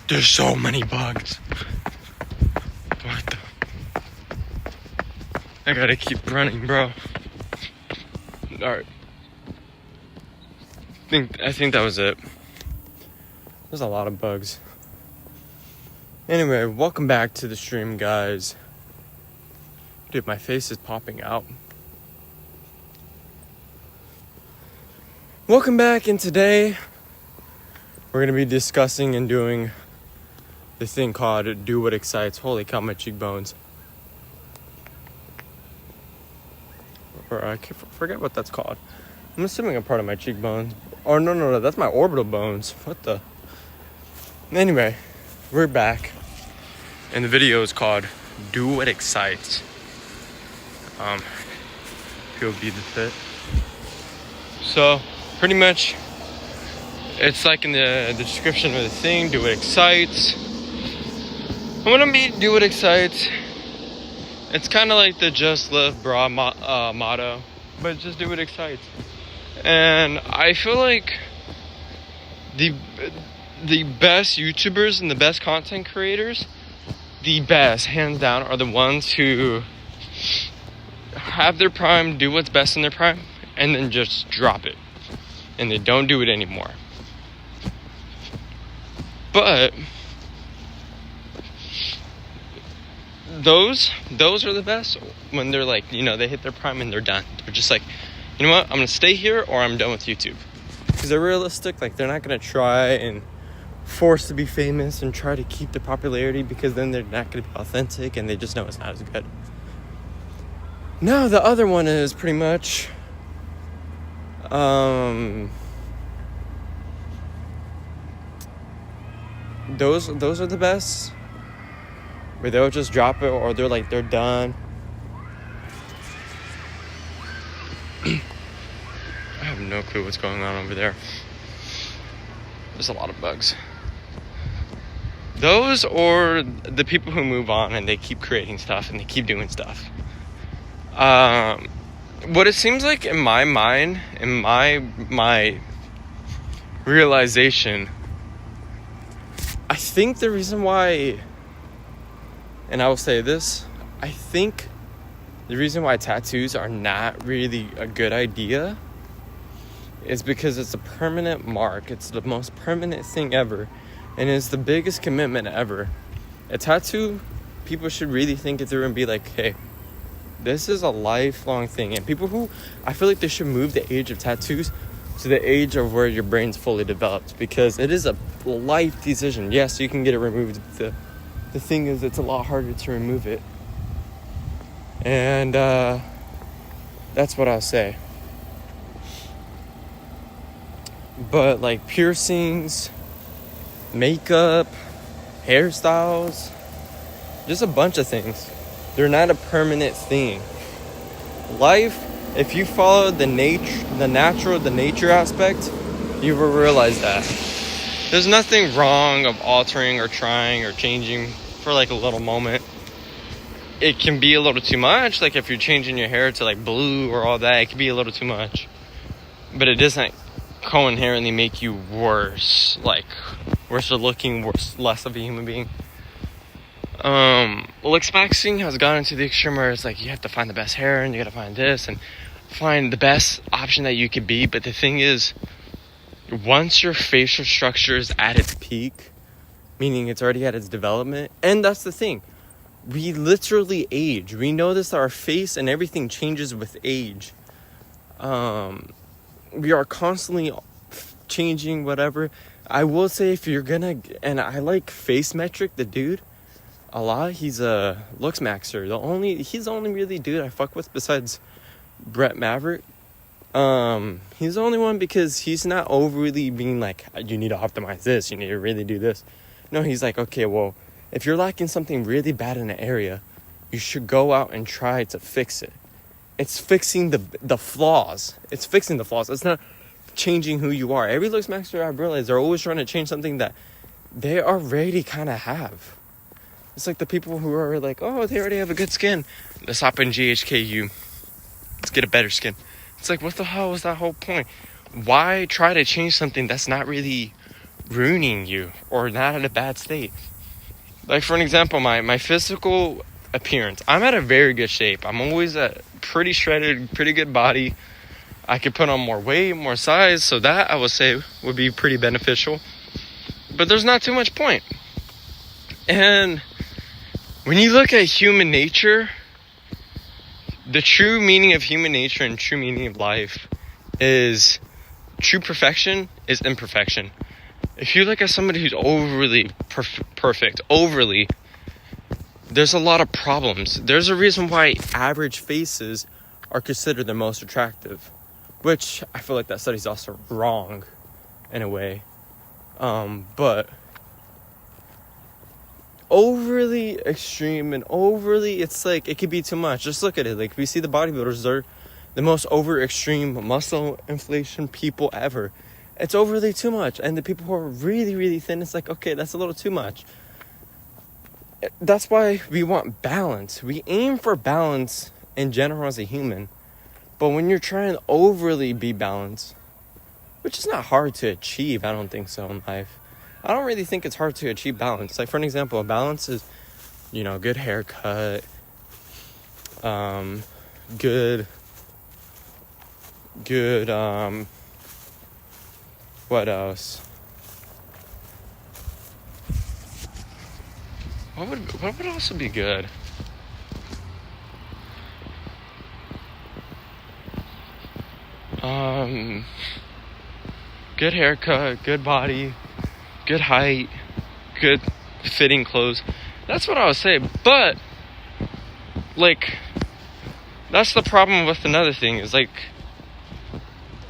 There's so many bugs. What the? I gotta keep running, bro. Alright. I think that was it. There's a lot of bugs. Anyway, welcome back to the stream, guys. Dude, my face is popping out. Welcome back, and today we're going to be discussing and doing this thing called Do What Excites. Holy cow, my cheekbones. Or I forget what that's called. I'm assuming a part of my cheekbones. Oh, no, that's my orbital bones. What the? Anyway, we're back. And the video is called Do What Excites. Feel be the fit. So, pretty much, it's like in the description of the thing, do what excites. I'm gonna be do what excites. It's kind of like the just live bra motto, but just do what excites. And I feel like the best YouTubers and the best content creators, the best, hands down, are the ones who have their prime, do what's best in their prime, and then just drop it. And they don't do it anymore. But those are the best when they're like, they hit their prime and they're done. They're just like, you know what, I'm gonna stay here or I'm done with YouTube. Because they're realistic, like they're not gonna try and force to be famous and try to keep the popularity, because then they're not gonna be authentic and they just know it's not as good. Now the other one is pretty much those are the best, where they'll just drop it or they're done. I have no clue what's going on over there. There's a lot of bugs. Those or the people who move on and they keep creating stuff and they keep doing stuff. What it seems like in my mind, in my realization, I think the reason why, and I will say this, I think the reason why tattoos are not really a good idea is because it's a permanent mark. It's the most permanent thing ever, and it's the biggest commitment ever. A tattoo, people should really think it through and be like, hey, this is a lifelong thing. And people who, I feel like they should move the age of tattoos to the age of where your brain's fully developed, because it is a life decision. Yes, you can get it removed. The thing is, it's a lot harder to remove it. And that's what I'll say. But like piercings, makeup, hairstyles, just a bunch of things, they're not a permanent thing. Life, if you follow the nature aspect, you will realize that there's nothing wrong of altering or trying or changing for like a little moment. It can be a little too much. Like if you're changing your hair to like blue or all that, it can be a little too much. But it doesn't co-inherently make you worse, like worse looking, less of a human being. Looks maxing has gone into the extreme where it's like you have to find the best hair and you gotta find this and find the best option that you could be. But the thing is, once your facial structure is at its peak, meaning it's already at its development, and that's the thing, we literally age. We know this, our face and everything changes with age. We are constantly changing, whatever. I will say, if you're gonna, and I like Face Metric, the dude, a lot. He's a looks maxer. He's the only really dude I fuck with besides Brett Maverick. He's the only one, because he's not overly being like, you need to optimize this, you need to really do this. No, he's like, okay, well, if you're lacking something really bad in an area, you should go out and try to fix it. It's fixing the flaws. It's fixing the flaws. It's not changing who you are. Every looks maxer, I've realized, they're always trying to change something that they already kind of have. It's like the people who are like, oh, they already have a good skin. Let's hop in GHKU. Let's get a better skin. It's like, what the hell was that whole point? why try to change something that's not really ruining you or not in a bad state? Like, for an example, my physical appearance. I'm at a very good shape. I'm always a pretty shredded, pretty good body. I could put on more weight, more size, so that I would say would be pretty beneficial. But there's not too much point. And when you look at human nature, the true meaning of human nature and true meaning of life is true perfection is imperfection. If you look at somebody who's overly perfect, there's a lot of problems. There's a reason why average faces are considered the most attractive, which I feel like that study's also wrong in a way. But overly extreme and overly, it's like, it could be too much. Just look at it. Like, we see the bodybuilders, they're the most over extreme muscle inflation people ever. It's overly too much. And the people who are really, really thin, it's like, okay, that's a little too much. That's why we want balance. We aim for balance in general as a human. But when you're trying to overly be balanced, which is not hard to achieve, I don't think so in life. I don't really think it's hard to achieve balance. Like, for an example, a balance is, good haircut, good, what else? What would also be good? Good haircut, good body, good height, good fitting clothes. That's what I would say. But, like, that's the problem with another thing is, like,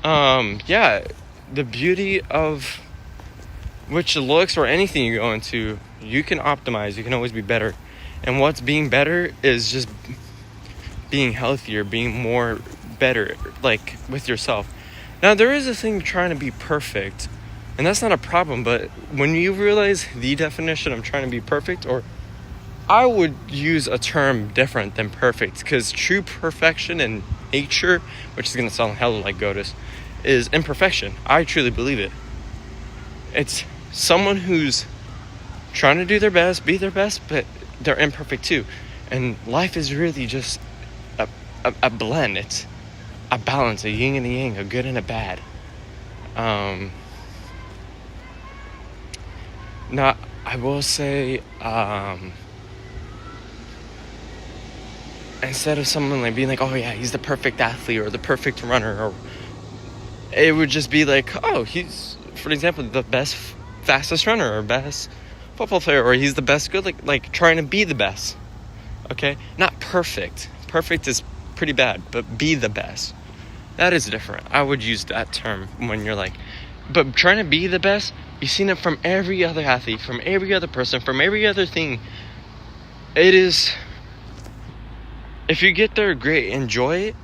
the beauty of which looks or anything you go into, you can optimize, you can always be better. And what's being better is just being healthier, being more better, like, with yourself. Now, there is a thing trying to be perfect, and that's not a problem, but when you realize the definition of trying to be perfect, or I would use a term different than perfect, because true perfection in nature, which is going to sound hella like Godus, is imperfection. I truly believe it. It's someone who's trying to do their best, be their best, but they're imperfect too. And life is really just a blend. It's a balance, a yin and a yang, a good and a bad. Now, I will say, instead of someone like being like, oh yeah, he's the perfect athlete or the perfect runner, or it would just be like, oh, he's, for example, the best, fastest runner or best football player, or he's the best good, like trying to be the best. Okay? Not perfect. Perfect is pretty bad, but be the best. That is different. I would use that term when you're like, but trying to be the best, you've seen it from every other athlete, from every other person, from every other thing. It is, if you get there, great, enjoy it,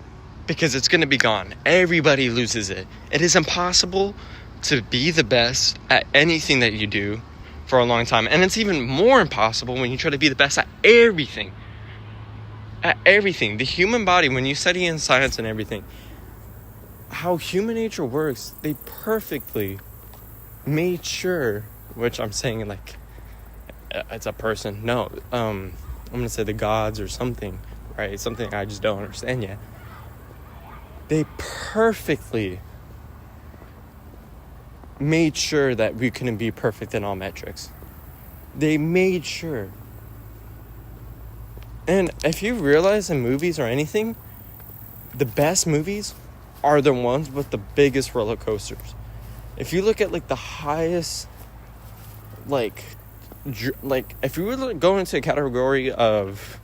because it's going to be gone. Everybody loses it. It is impossible to be the best at anything that you do for a long time. And it's even more impossible when you try to be the best at everything. At everything. The human body, when you study in science and everything, how human nature works, they perfectly made sure, which I'm saying like it's a person. No, I'm going to say the gods or something, right? Something I just don't understand yet. They perfectly made sure that we couldn't be perfect in all metrics. They made sure. And if you realize in movies or anything, the best movies are the ones with the biggest roller coasters. If you look at like the highest, like if you were to go into a category of,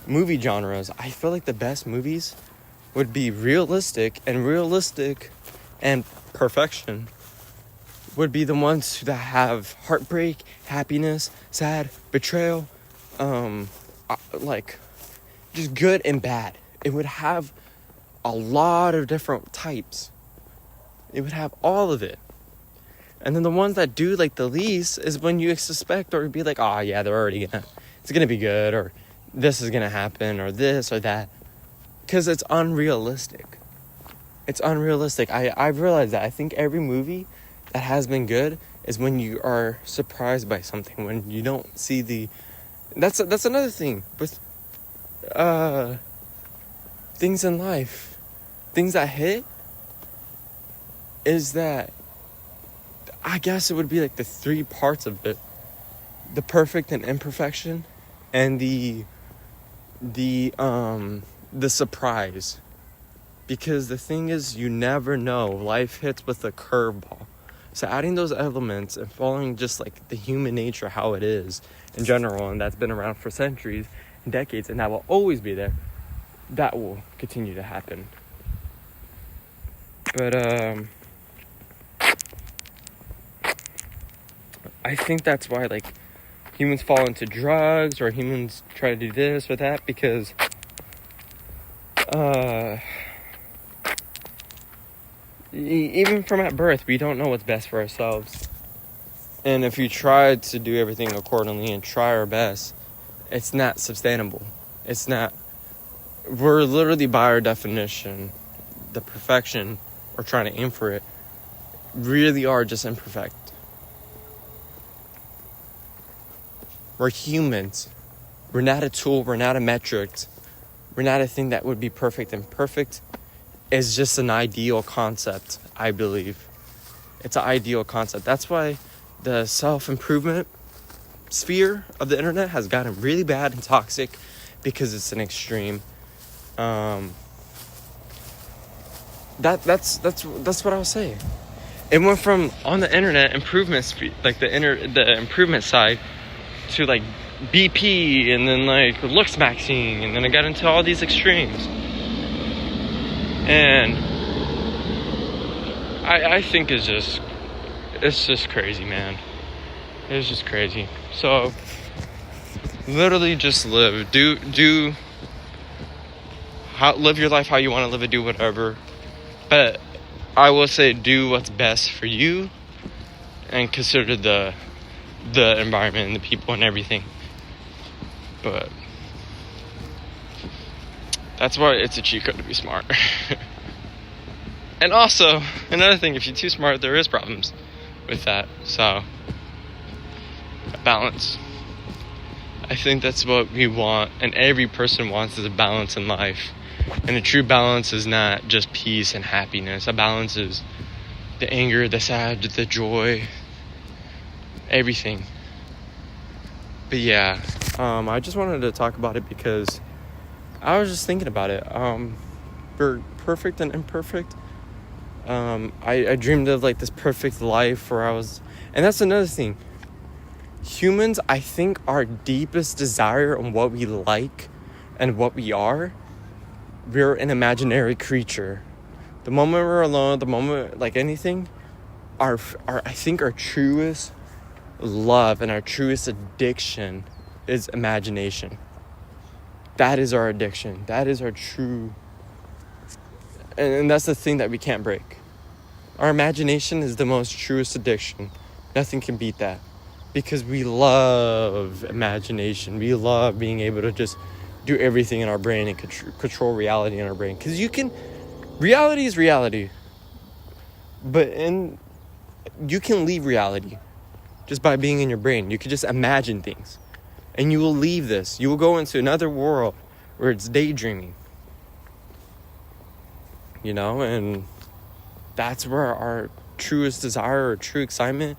movie genres, I feel like the best movies would be realistic and perfection would be the ones that have heartbreak, happiness, sad, betrayal, like just good and bad. It would have a lot of different types. It would have all of it. And then the ones that do like the least is when you suspect or be like, oh yeah, it's gonna be good, or this is gonna happen, or this or that. because it's unrealistic. It's unrealistic. I've realized that. I think every movie that has been good is when you are surprised by something, when you don't see the... That's another thing with things in life. Things that hit is that, I guess it would be like the three parts of it. The perfect and imperfection, and the surprise. Because the thing is, you never know. Life hits with a curveball. So adding those elements and following just like the human nature, how it is in general, and that's been around for centuries and decades, and that will always be there, that will continue to happen. But I think that's why like humans fall into drugs, or humans try to do this or that, because even from at birth, we don't know what's best for ourselves. And if we try to do everything accordingly and try our best, it's not sustainable. It's not. We're literally, by our definition, the perfection, or trying to aim for it, really are just imperfect. We're humans. We're not a tool. We're not a metric. We're not a thing that would be perfect. And perfect is just an ideal concept, I believe. It's an ideal concept. That's why the self-improvement sphere of the internet has gotten really bad and toxic, because it's an extreme. That's what I'll say. It went from, on the internet, improvement like the improvement side, to like BP, and then like looks maxing, and then I got into all these extremes. And I think it's just crazy, man. It's just crazy. So literally just live. Live your life how you want to live it, do whatever. But I will say, do what's best for you, and consider the environment and the people and everything. But that's why it's a cheat code to be smart. And also, another thing, if you're too smart, there is problems with that. So, balance. I think that's what we want, and every person wants, is a balance in life. And a true balance is not just peace and happiness. A balance is the anger, the sad, the joy, everything. But yeah, I just wanted to talk about it because I was just thinking about it. We're perfect and imperfect. I dreamed of like this perfect life where I was, and that's another thing. Humans, I think our deepest desire and what we like and what we are, we're an imaginary creature. The moment we're alone, the moment, like anything, I think our truest love and our truest addiction is imagination. That is our addiction. That is our true, and that's the thing that we can't break. Our imagination is the most truest addiction. Nothing can beat that, because we love imagination. We love being able to just do everything in our brain and control reality in our brain. Because reality is reality, but you can leave reality just by being in your brain. You can just imagine things, and you will leave this. You will go into another world where it's daydreaming, and that's where our truest desire or true excitement,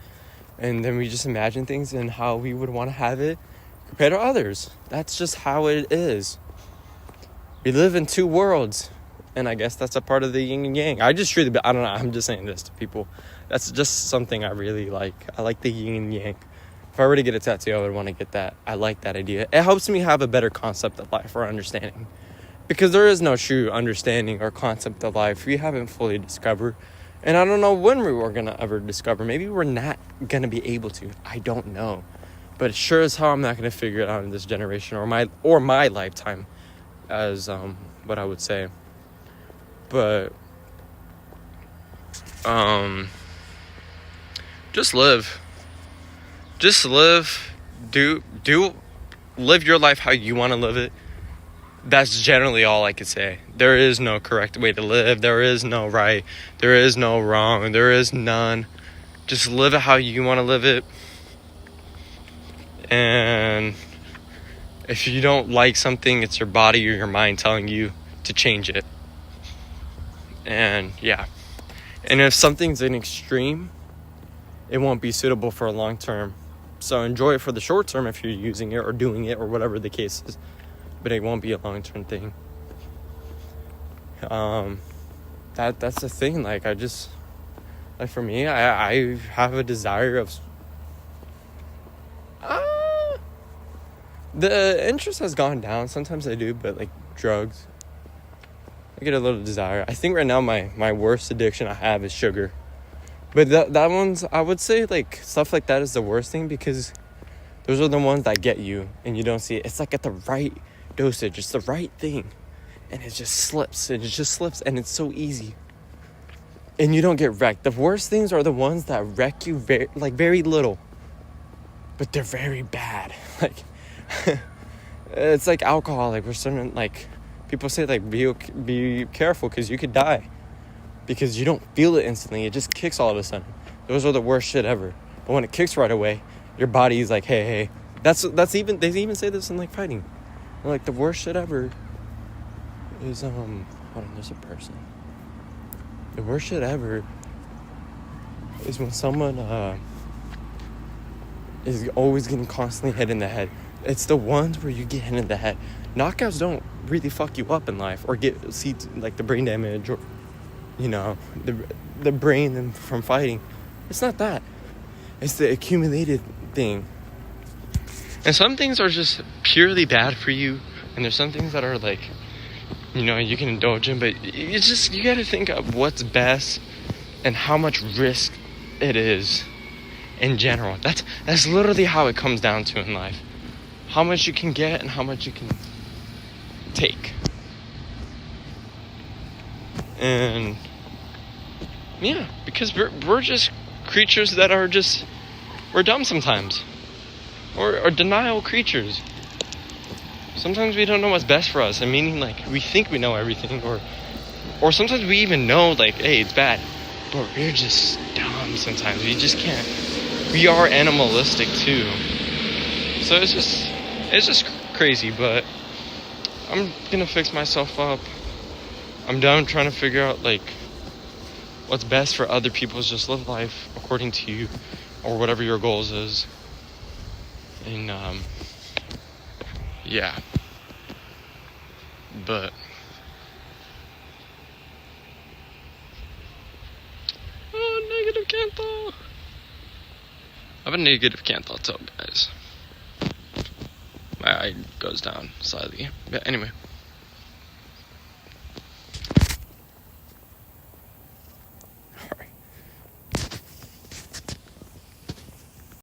and then we just imagine things and how we would want to have it compared to others. That's just how it is. We live in two worlds, and I guess that's a part of the yin and yang. I don't know, I'm just saying this to people. That's just something I really like. I like the yin and yang. If I were to get a tattoo, I would want to get that. I like that idea. It helps me have a better concept of life or understanding. Because there is no true understanding or concept of life we haven't fully discovered. And I don't know when we were going to ever discover. Maybe we're not going to be able to. I don't know. But sure as hell I'm not going to figure it out in this generation or my lifetime, as what I would say. But just live. Live your life how you want to live it. that's generally all I could say. There is no correct way to live. There is no right. There is no wrong. There is none. Just live it how you want to live it. And if you don't like something, it's your body or your mind telling you to change it. And yeah. And if something's an extreme, it won't be suitable for a long term. So enjoy it for the short term if you're using it or doing it or whatever the case is. But it won't be a long term thing. That's the thing. Like for me, I have a desire of the interest has gone down. Sometimes I do, but like drugs, I get a little desire. I think right now my worst addiction I have is sugar. But that one's, I would say, like, stuff like that is the worst thing, because those are the ones that get you and you don't see it. It's like at the right dosage. It's the right thing. And it just slips. And it's so easy. And you don't get wrecked. The worst things are the ones that wreck you very little. But they're very bad. Like, it's like alcohol. Like, we're certain, like, people say, like, be careful because you could die. Because you don't feel it instantly. It just kicks all of a sudden. Those are the worst shit ever. But when it kicks right away, your body is like, hey. That's even, they even say this in, like, fighting. They're like, the worst shit ever is, hold on, there's a person. The worst shit ever is when someone, is always getting constantly hit in the head. It's the ones where you get hit in the head. Knockouts don't really fuck you up in life or see like the brain damage or, you know, the brain from fighting. It's not that. It's the accumulated thing. And some things are just purely bad for you, and there's some things that are like, you know, you can indulge in, but you got to think of what's best and how much risk it is in general. That's literally how it comes down to in life. How much you can get and how much you can take. And yeah, because we're just creatures that are we're dumb sometimes. Or denial creatures. Sometimes we don't know what's best for us. I mean, like, we think we know everything, or sometimes we even know, like, hey, it's bad. But we're just dumb sometimes. We just can't. We are animalistic too. So it's just crazy, but I'm gonna fix myself up. I'm done trying to figure out, like, what's best for other people. Is just live life according to you, or whatever your goals is. And yeah, but negative Canthal. I have a negative Canthal too, guys. My eye goes down slightly, but anyway.